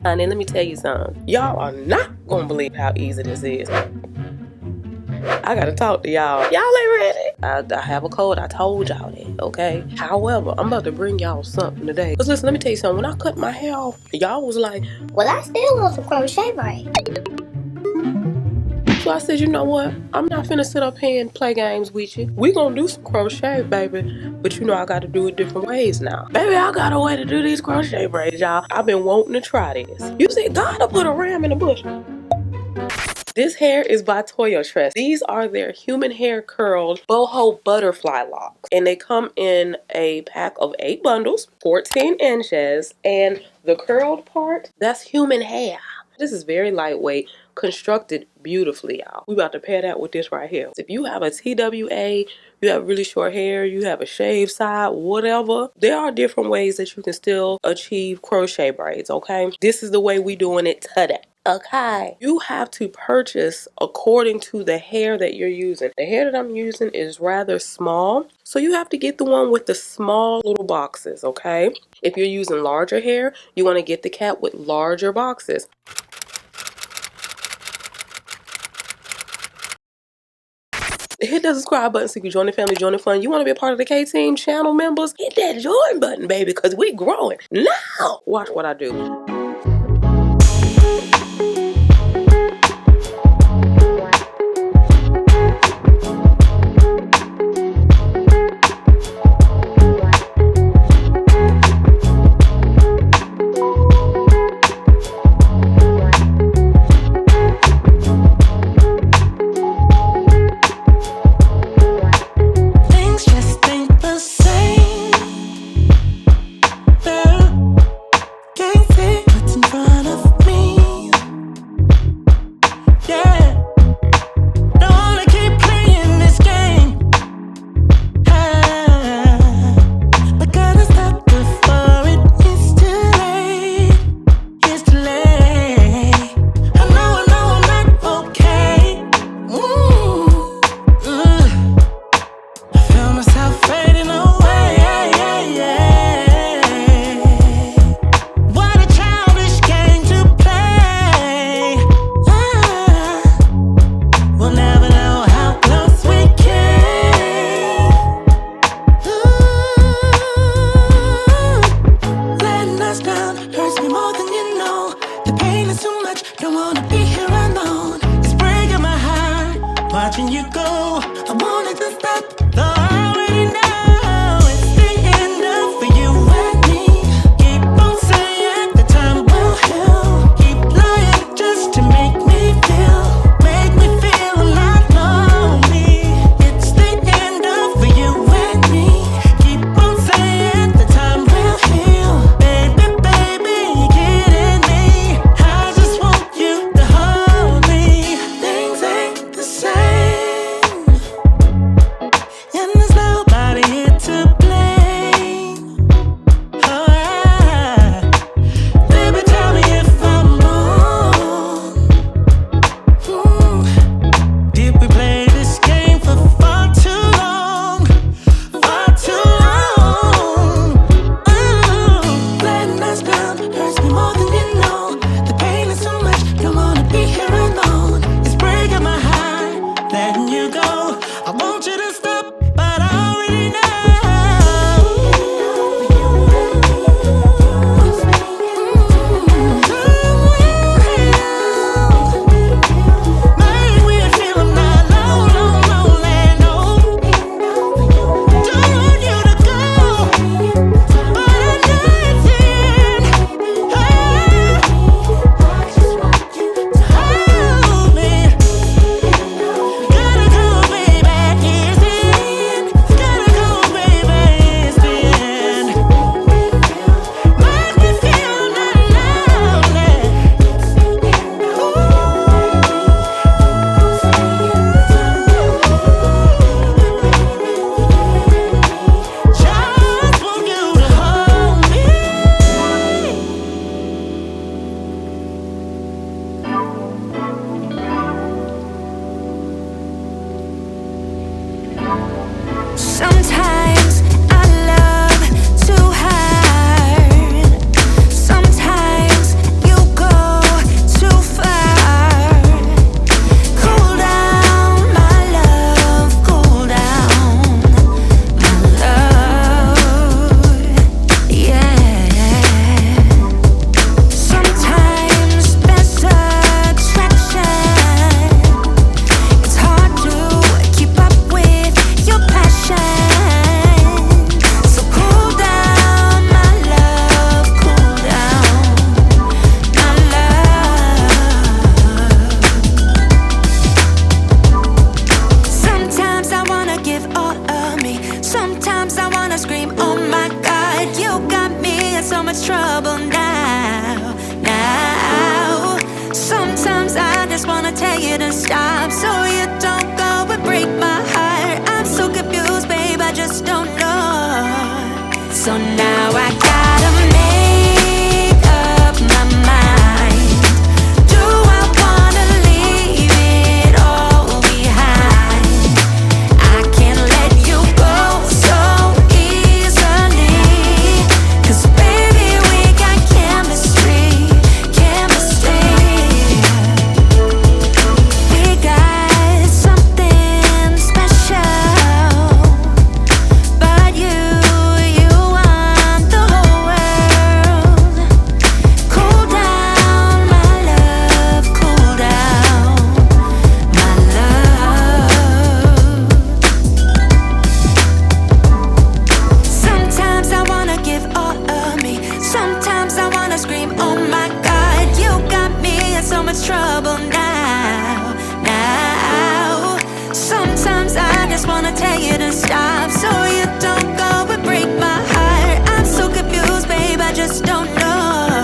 Honey, let me tell you something. Y'all are not gonna believe how easy this is. I gotta talk to y'all. Y'all ain't ready. I have a cold. I told y'all that, okay? However, I'm about to bring y'all something today. Cause listen, let me tell you something. When I cut my hair off, y'all was like, well, I still want some crochet braids. So I said, you know what? I'm not finna sit up here and play games with you. We gonna do some crochet, baby. But you know I gotta do it different ways now. Baby, I got a way to do these crochet braids, y'all. I've been wanting to try this. You see, God put a ram in the bush. This hair is by Toyotress. These are their human hair curled boho butterfly locks. And they come in a pack of 8 bundles, 14 inches. And the curled part, that's human hair. This is very lightweight, constructed beautifully, y'all. We about to pair that with this right here. If you have a TWA, you have really short hair, you have a shaved side, whatever, there are different ways that you can still achieve crochet braids, okay? This is the way we doing it today. Okay, you have to purchase according to the hair that you're using. The hair that I'm using is rather small, so you have to get the one with the small little boxes, okay? If you're using larger hair, you want to get the cap with larger boxes. Hit that subscribe button so you can join the family, join the fun. You want to be a part of the K-Team channel members? Hit that join button, baby, because we growing. Now, watch what I do. So now I gotta make up my mind. Do I wanna leave it all behind? I can't let you go so easily, 'cause baby we got chemistry, chemistry. We got something special, but you want the whole world. Cool down, my love, cool down, my love. Sometimes I wanna give all of me. Sometimes I wanna scream, oh my God, you got me in so much trouble now, now. Sometimes I just wanna tell you to stop, so you don't go and break my heart. I'm so confused, babe, I just don't know.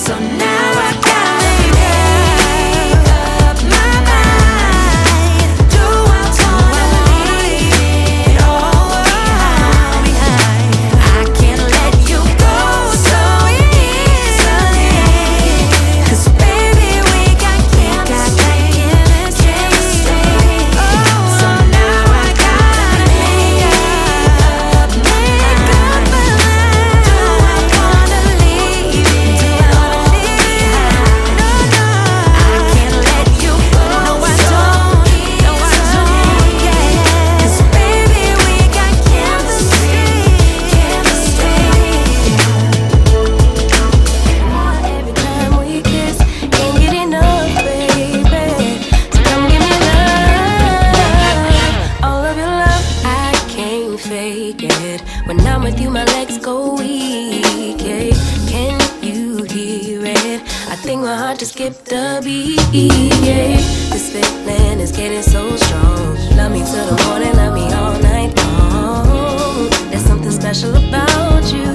So now I gotta make up my mind. Do I wanna leave it all behind? I can't let you go so easily, 'cause baby we got chemistry, chemistry. So now I gotta make up my mind. Do I wanna leave it all behind? No, no, I can't let you go so easily, yeah. 'Cause baby we got chemistry, chemistry. Every time we kiss, can't get enough, baby. So come give me love, all of your love. I can't fake it. When I'm with you, my legs go weak. Yeah. Can you hear it? I think my heart just skipped a beat. Yeah. This feeling is getting so strong. Love me till the morning, love me all night long. There's something special about you.